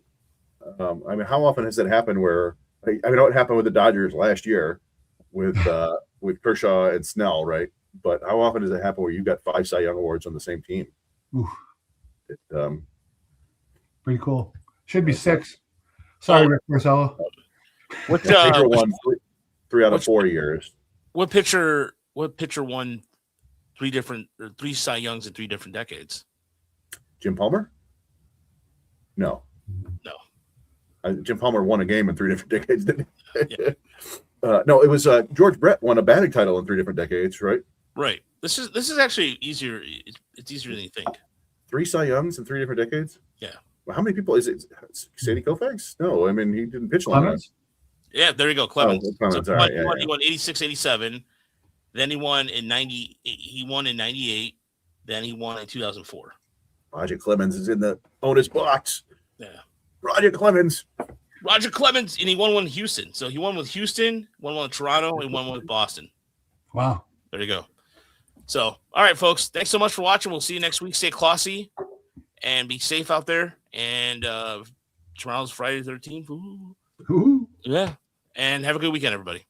I mean, how often has that happened where – I know it happened with the Dodgers last year with Kershaw and Snell, right? But how often does it happen where you've got 5 Cy Young awards on the same team? Oof. Pretty cool. Should be 6. Oh. Sorry, Rick Porcello. What Pedro won 3 out of 4 years. What pitcher won 3 Cy Youngs in 3 different decades? Jim Palmer? No. Jim Palmer won a game in 3 different decades, didn't he? Yeah. No, it was George Brett won a batting title in 3 different decades, right? Right. This is actually easier. It's easier than you think. 3 Cy Youngs in 3 different decades? Yeah. Well, how many people is it? Sandy Koufax? No, I mean, he didn't pitch long enough. Yeah, there you go. Clemens. Clemens, So all right, he won 86, 87. Then he won in 90. He won in 98. Then he won in 2004. Roger Clemens is in the bonus box. Yeah. Roger Clemens, and he won one in Houston. So he won with Houston, won one with Toronto, and won one with Boston. Wow. There you go. So, all right, folks. Thanks so much for watching. We'll see you next week. Stay classy and be safe out there. And tomorrow's Friday the 13th. Ooh. Ooh. Yeah. And have a good weekend, everybody.